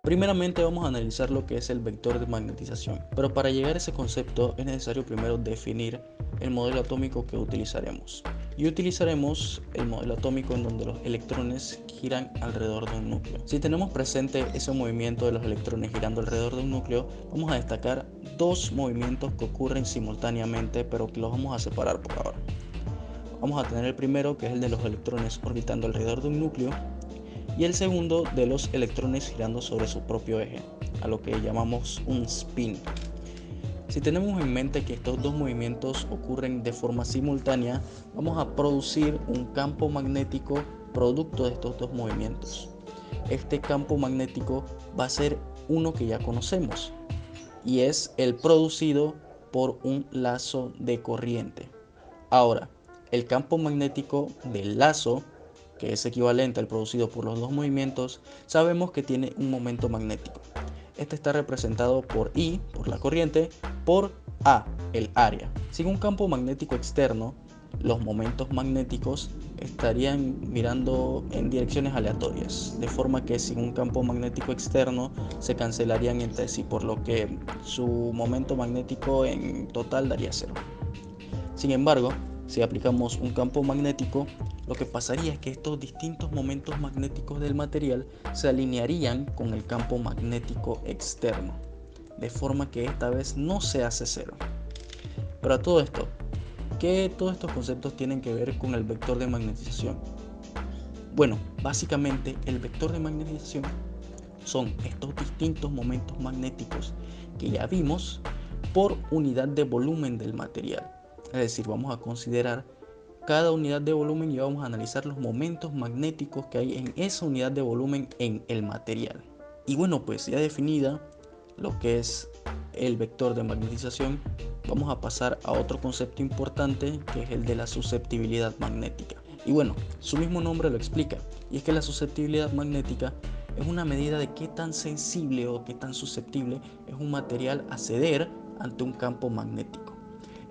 Primeramente vamos a analizar lo que es el vector de magnetización, pero para llegar a ese concepto es necesario primero definir el modelo atómico que utilizaremos. Y utilizaremos el modelo atómico en donde los electrones giran alrededor de un núcleo. Si tenemos presente ese movimiento de los electrones girando alrededor de un núcleo, vamos a destacar dos movimientos que ocurren simultáneamente, pero que los vamos a separar por ahora. Vamos a tener el primero, que es el de los electrones orbitando alrededor de un núcleo, y el segundo de los electrones girando sobre su propio eje, a lo que llamamos un spin. Si tenemos en mente que estos dos movimientos ocurren de forma simultánea, vamos a producir un campo magnético producto de estos dos movimientos. Este campo magnético va a ser uno que ya conocemos y es el producido por un lazo de corriente. Ahora, el campo magnético del lazo, que es equivalente al producido por los dos movimientos, sabemos que tiene un momento magnético. Este está representado por I, por la corriente, por A, el área. Sin un campo magnético externo, los momentos magnéticos estarían mirando en direcciones aleatorias, de forma que sin un campo magnético externo se cancelarían entre sí, por lo que su momento magnético en total daría 0. Sin embargo, si aplicamos un campo magnético, lo que pasaría es que estos distintos momentos magnéticos del material se alinearían con el campo magnético externo, de forma que esta vez no se hace 0. Pero a todo esto, ¿qué todos estos conceptos tienen que ver con el vector de magnetización? Bueno, básicamente el vector de magnetización son estos distintos momentos magnéticos que ya vimos por unidad de volumen del material. Es decir, vamos a considerar cada unidad de volumen y vamos a analizar los momentos magnéticos que hay en esa unidad de volumen en el material. Y bueno, pues ya definida lo que es el vector de magnetización, vamos a pasar a otro concepto importante, que es el de la susceptibilidad magnética. Y bueno, su mismo nombre lo explica, y es que la susceptibilidad magnética es una medida de qué tan sensible o qué tan susceptible es un material a ceder ante un campo magnético.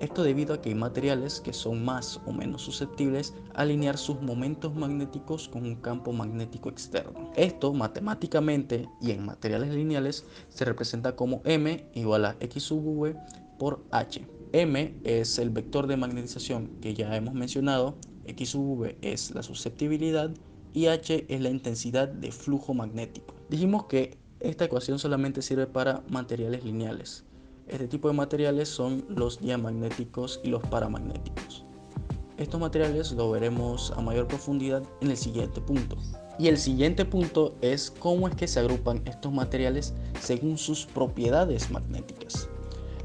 Esto debido a que hay materiales que son más o menos susceptibles a alinear sus momentos magnéticos con un campo magnético externo. Esto matemáticamente y en materiales lineales se representa como M igual a X sub V por H. M es el vector de magnetización que ya hemos mencionado, X sub V es la susceptibilidad y H es la intensidad de flujo magnético. Dijimos que esta ecuación solamente sirve para materiales lineales. Este tipo de materiales son los diamagnéticos y los paramagnéticos. Estos materiales lo veremos a mayor profundidad en el siguiente punto. Y el siguiente punto es cómo es que se agrupan estos materiales según sus propiedades magnéticas.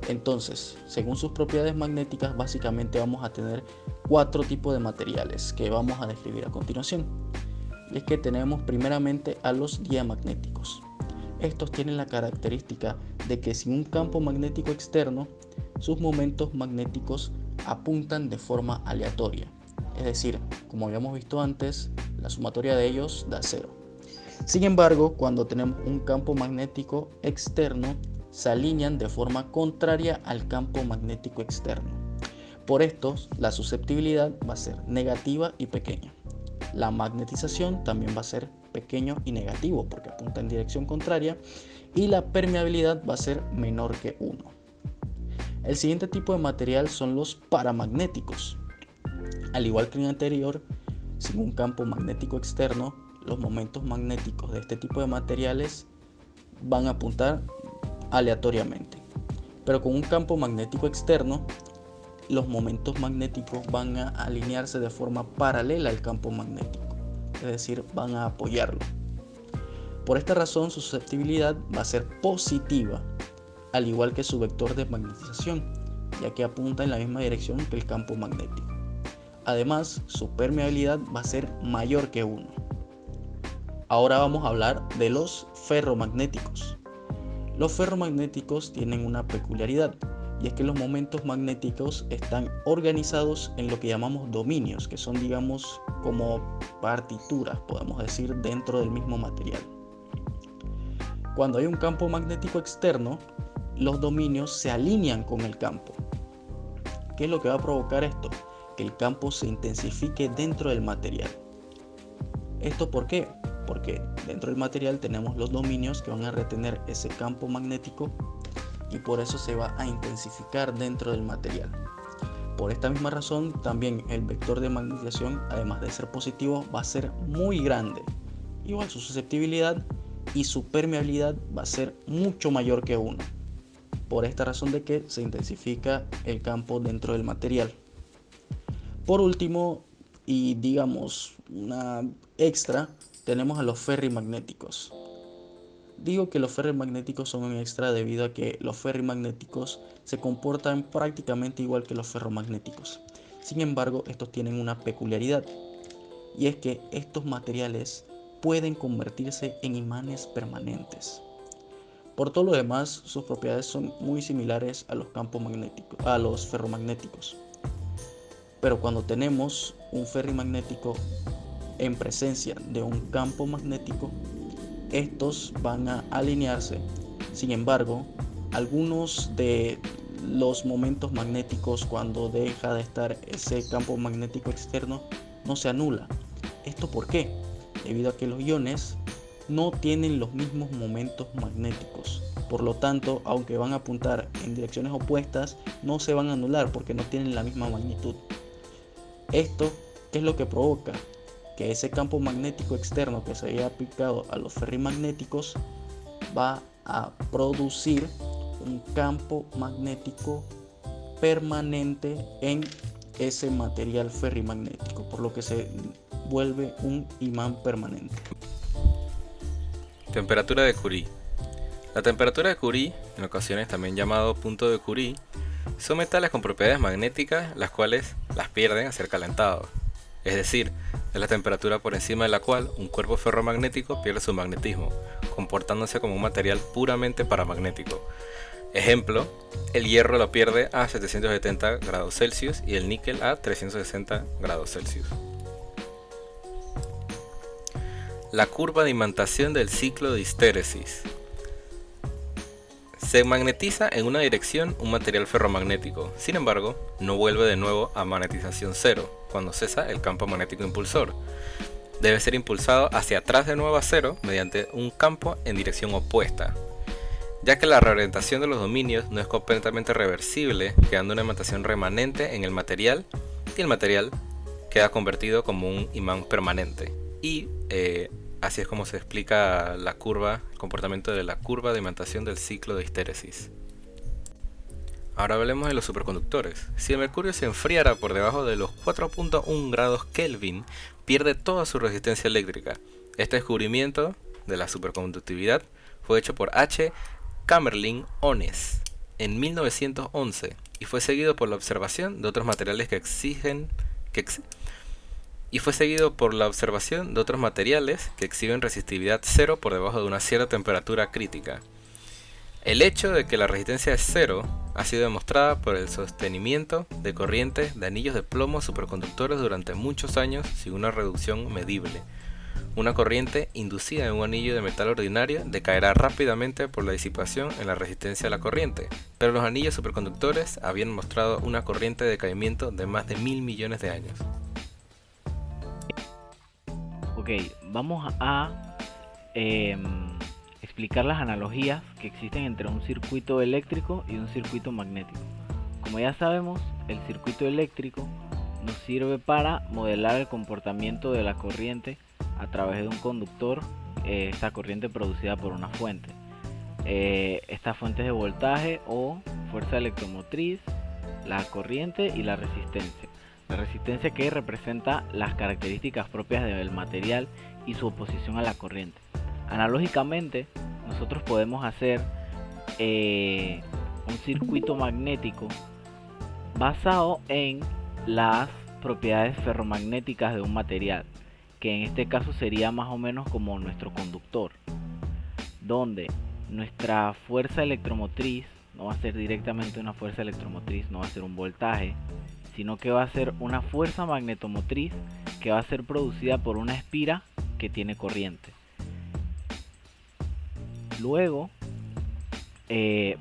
Entonces, según sus propiedades magnéticas, básicamente vamos a tener 4 tipos de materiales que vamos a describir a continuación. Y es que tenemos primeramente a los diamagnéticos. Estos tienen la característica de que sin un campo magnético externo, sus momentos magnéticos apuntan de forma aleatoria. Es decir, como habíamos visto antes, la sumatoria de ellos da 0. Sin embargo, cuando tenemos un campo magnético externo, se alinean de forma contraria al campo magnético externo. Por esto, la susceptibilidad va a ser negativa y pequeña. La magnetización también va a ser pequeño y negativo porque apunta en dirección contraria, y la permeabilidad va a ser menor que 1. El siguiente tipo de material son los paramagnéticos. Al igual que en el anterior, sin un campo magnético externo, los momentos magnéticos de este tipo de materiales van a apuntar aleatoriamente. Pero con un campo magnético externo, los momentos magnéticos van a alinearse de forma paralela al campo magnético, es decir, van a apoyarlo. Por esta razón, su susceptibilidad va a ser positiva, al igual que su vector de magnetización, ya que apunta en la misma dirección que el campo magnético. Además, su permeabilidad va a ser mayor que 1. Ahora vamos a hablar de los ferromagnéticos. Los ferromagnéticos tienen una peculiaridad, y es que los momentos magnéticos están organizados en lo que llamamos dominios, que son, digamos, como partituras, podemos decir, dentro del mismo material. Cuando hay un campo magnético externo, los dominios se alinean con el campo. ¿Qué es lo que va a provocar esto? Que el campo se intensifique dentro del material. ¿Esto por qué? porque dentro del material tenemos los dominios que van a retener ese campo magnético y por eso se va a intensificar dentro del material. Por esta misma razón, también el vector de magnetización, además de ser positivo, va a ser muy grande. Igual su susceptibilidad y su permeabilidad va a ser mucho mayor que 1. Por esta razón de que se intensifica el campo dentro del material. Por último, y digamos una extra, tenemos a los ferrimagnéticos. Digo que los ferrimagnéticos son un extra debido a que los ferrimagnéticos se comportan prácticamente igual que los ferromagnéticos. Sin embargo, estos tienen una peculiaridad, y es que estos materiales pueden convertirse en imanes permanentes. Por todo lo demás, sus propiedades son muy similares a los campos magnéticos, a los ferromagnéticos. Pero cuando tenemos un ferrimagnético en presencia de un campo magnético, estos van a alinearse. Sin embargo, algunos de los momentos magnéticos, cuando deja de estar ese campo magnético externo, no se anula. ¿Esto por qué? Debido a que los iones no tienen los mismos momentos magnéticos. Por lo tanto, aunque van a apuntar en direcciones opuestas, no se van a anular porque no tienen la misma magnitud. Esto, ¿qué es lo que provoca? Que ese campo magnético externo que se haya aplicado a los ferrimagnéticos va a producir un campo magnético permanente en ese material ferrimagnético, por lo que se vuelve un imán permanente. Temperatura de Curie. La temperatura de Curie, en ocasiones también llamado punto de Curie, son metales con propiedades magnéticas las cuales las pierden al ser calentados. Es decir, es la temperatura por encima de la cual un cuerpo ferromagnético pierde su magnetismo, comportándose como un material puramente paramagnético. Ejemplo, el hierro lo pierde a 770 grados Celsius y el níquel a 360 grados Celsius. La curva de imantación del ciclo de histéresis. Se magnetiza en una dirección un material ferromagnético, sin embargo, no vuelve de nuevo a magnetización cero cuando cesa el campo magnético impulsor. Debe ser impulsado hacia atrás de nuevo a cero mediante un campo en dirección opuesta, ya que la reorientación de los dominios no es completamente reversible, quedando una imantación remanente en el material y el material queda convertido como un imán permanente. Y así es como se explica la curva, el comportamiento de la curva de imantación del ciclo de histéresis. Ahora hablemos de los superconductores. Si el mercurio se enfriara por debajo de los 4.1 grados Kelvin, pierde toda su resistencia eléctrica. Este descubrimiento de la superconductividad fue hecho por H. Kamerlingh Onnes en 1911 y fue seguido por la observación de otros materiales que exhiben resistividad cero por debajo de una cierta temperatura crítica. El hecho de que la resistencia es cero ha sido demostrada por el sostenimiento de corrientes de anillos de plomo superconductores durante muchos años sin una reducción medible. Una corriente inducida en un anillo de metal ordinario decaerá rápidamente por la disipación en la resistencia a la corriente, pero los anillos superconductores habían mostrado una corriente de decaimiento de más de 1000 millones de años. Ok, vamos a explicar las analogías que existen entre un circuito eléctrico y un circuito magnético. Como ya sabemos, el circuito eléctrico nos sirve para modelar el comportamiento de la corriente a través de un conductor, esta corriente producida por una fuente. Estas fuentes de voltaje o fuerza electromotriz, la corriente y la resistencia. La resistencia que representa las características propias del material y su oposición a la corriente. Analógicamente, nosotros podemos hacer un circuito magnético basado en las propiedades ferromagnéticas de un material, que en este caso sería más o menos como nuestro conductor, donde nuestra fuerza electromotriz no va a ser directamente una fuerza electromotriz, no va a ser un voltaje, sino que va a ser una fuerza magnetomotriz que va a ser producida por una espira que tiene corriente. Luego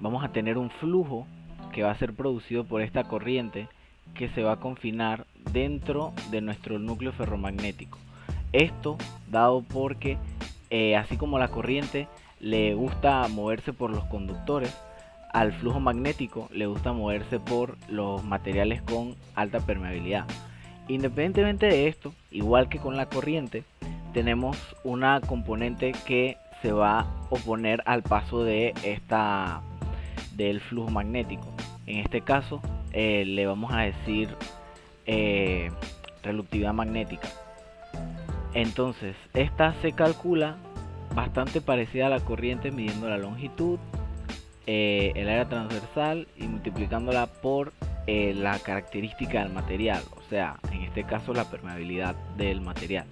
vamos a tener un flujo que va a ser producido por esta corriente que se va a confinar dentro de nuestro núcleo ferromagnético. Esto dado porque así como la corriente le gusta moverse por los conductores, al flujo magnético le gusta moverse por los materiales con alta permeabilidad. Independientemente de esto, igual que con la corriente, tenemos una componente que se va a oponer al paso de del flujo magnético. En este caso le vamos a decir relutividad magnética. Entonces esta se calcula bastante parecida a la corriente, midiendo la longitud, el área transversal y multiplicándola por la característica del material, o sea, en este caso la permeabilidad del material.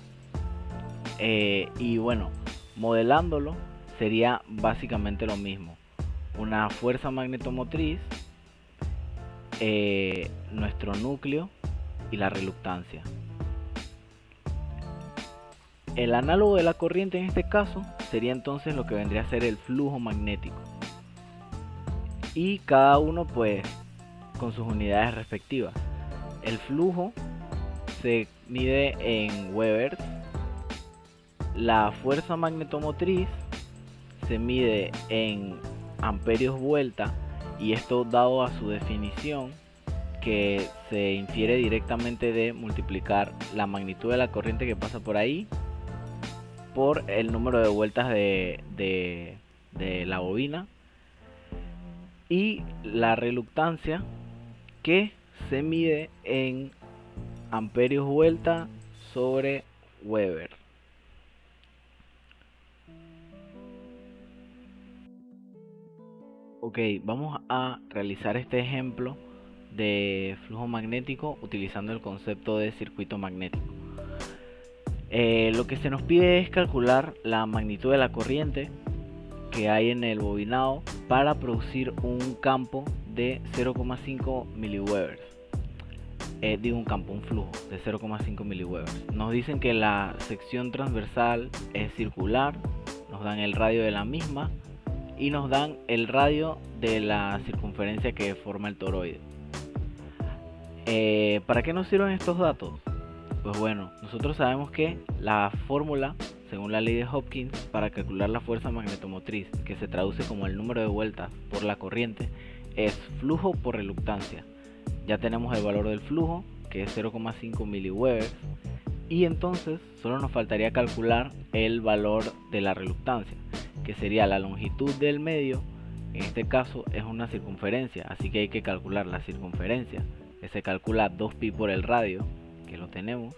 Y bueno, modelándolo sería básicamente lo mismo: una fuerza magnetomotriz, nuestro núcleo y la reluctancia. El análogo de la corriente en este caso sería entonces lo que vendría a ser el flujo magnético, y cada uno pues con sus unidades respectivas. El flujo se mide en Webers, la fuerza magnetomotriz se mide en amperios vuelta, y esto dado a su definición, que se infiere directamente de multiplicar la magnitud de la corriente que pasa por ahí por el número de vueltas de la bobina, y la reluctancia, que se mide en amperios vuelta sobre Weber. Ok, vamos a realizar este ejemplo de flujo magnético utilizando el concepto de circuito magnético. Lo que se nos pide es calcular la magnitud de la corriente que hay en el bobinado para producir un campo de 0,5 miliwebers. Un flujo de 0,5 miliwebers. Nos dicen que la sección transversal es circular, nos dan el radio de la misma y nos dan el radio de la circunferencia que forma el toroide. ¿Para qué nos sirven estos datos? Pues bueno, nosotros sabemos que la fórmula, según la ley de Hopkins, para calcular la fuerza magnetomotriz, que se traduce como el número de vueltas por la corriente, es flujo por reluctancia. Ya tenemos el valor del flujo, que es 0,5 miliwebers, y entonces solo nos faltaría calcular el valor de la reluctancia, que sería la longitud del medio. En este caso es una circunferencia, así que hay que calcular la circunferencia, que se calcula 2pi por el radio, que lo tenemos,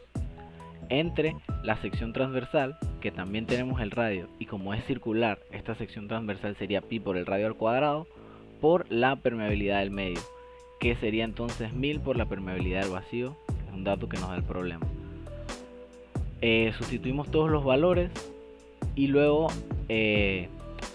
entre la sección transversal, que también tenemos el radio, y como es circular, esta sección transversal sería pi por el radio al cuadrado, por la permeabilidad del medio, que sería entonces 1000 por la permeabilidad del vacío, que es un dato que nos da el problema. Sustituimos todos los valores y luego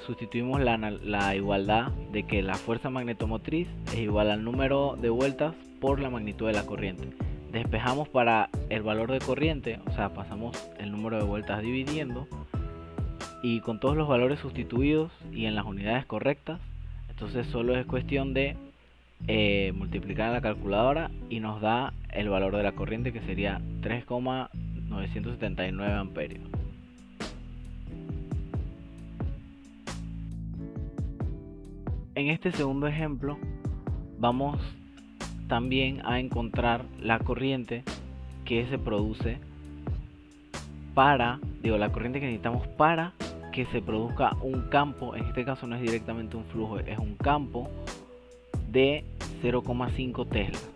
sustituimos la igualdad de que la fuerza magnetomotriz es igual al número de vueltas por la magnitud de la corriente. Despejamos para el valor de corriente, o sea, pasamos el número de vueltas dividiendo, y con todos los valores sustituidos y en las unidades correctas, entonces solo es cuestión de multiplicar en la calculadora y nos da el valor de la corriente, que sería 3,979 amperios. En este segundo ejemplo vamos también a encontrar la corriente que se produce la corriente que necesitamos para que se produzca un campo. En este caso no es directamente un flujo, es un campo de 0,5 teslas.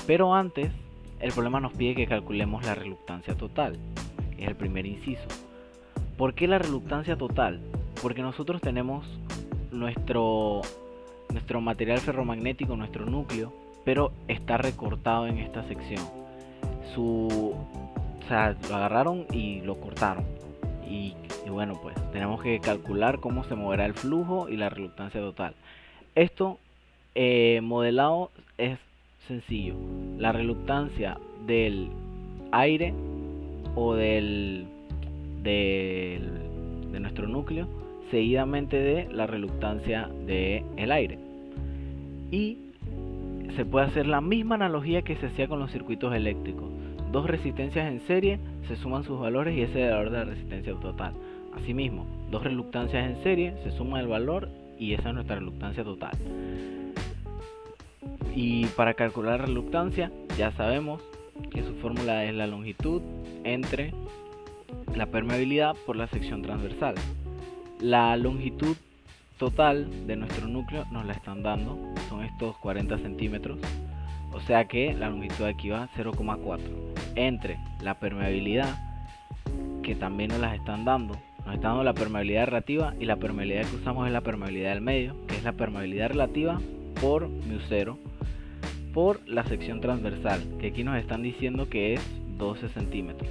Pero antes el problema nos pide que calculemos la reluctancia total, es el primer inciso. ¿Por qué la reluctancia total? Porque nosotros tenemos nuestro material ferromagnético, nuestro núcleo, pero está recortado en esta sección. O sea, lo agarraron y lo cortaron. Y bueno, pues tenemos que calcular cómo se moverá el flujo y la reluctancia total. Esto modelado es sencillo. La reluctancia del aire o de nuestro núcleo seguidamente de la reluctancia del aire. Y se puede hacer la misma analogía que se hacía con los circuitos eléctricos. dos resistencias en serie, se suman sus valores y ese es el valor de la resistencia total. Asimismo, dos reluctancias en serie, se suma el valor y esa es nuestra reluctancia total. Y para calcular reluctancia ya sabemos que su fórmula es la longitud entre la permeabilidad por la sección transversal. La longitud total de nuestro núcleo nos la están dando, son estos 40 centímetros, o sea que la longitud aquí va a 0,4 entre la permeabilidad, que también nos las están dando, nos están dando la permeabilidad relativa, y la permeabilidad que usamos es la permeabilidad del medio, que es la permeabilidad relativa por μ0 por la sección transversal, que aquí nos están diciendo que es 12 centímetros,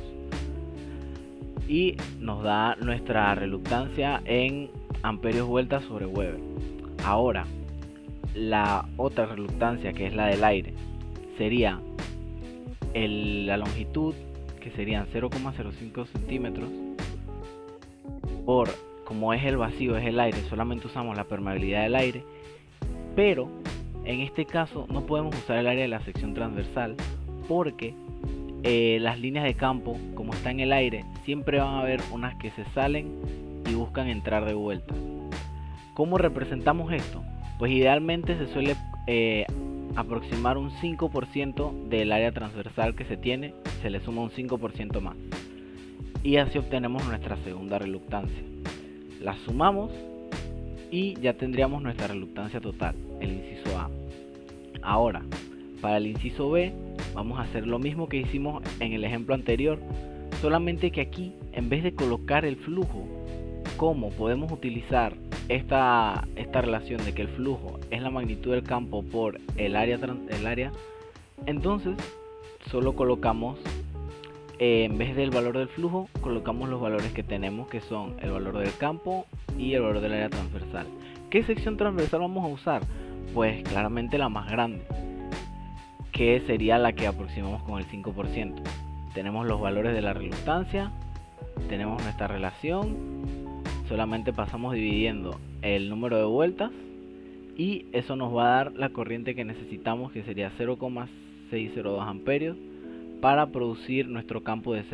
y nos da nuestra reluctancia en amperios vueltas sobre Weber. Ahora, la otra reluctancia, que es la del aire, sería la longitud, que serían 0,05 centímetros, por, como es el vacío, es el aire, solamente usamos la permeabilidad del aire, pero en este caso no podemos usar el área de la sección transversal porque las líneas de campo, como está en el aire, siempre van a haber unas que se salen y buscan entrar de vuelta. ¿Cómo representamos esto? Pues idealmente se suele aproximar un 5% del área transversal que se tiene, se le suma un 5% más. Y así obtenemos nuestra segunda reluctancia. La sumamos y ya tendríamos nuestra reluctancia total, el inciso A. Ahora, para el inciso B, vamos a hacer lo mismo que hicimos en el ejemplo anterior, solamente que aquí, en vez de colocar el flujo, como podemos utilizar esta relación de que el flujo es la magnitud del campo por el área, entonces solo colocamos, en vez del valor del flujo, colocamos los valores que tenemos, que son el valor del campo y el valor del área transversal. ¿Qué sección transversal vamos a usar? Pues claramente la más grande, que sería la que aproximamos con el 5%. Tenemos los valores de la reluctancia, tenemos nuestra relación, solamente pasamos dividiendo el número de vueltas y eso nos va a dar la corriente que necesitamos, que sería 0,602 amperios para producir nuestro campo de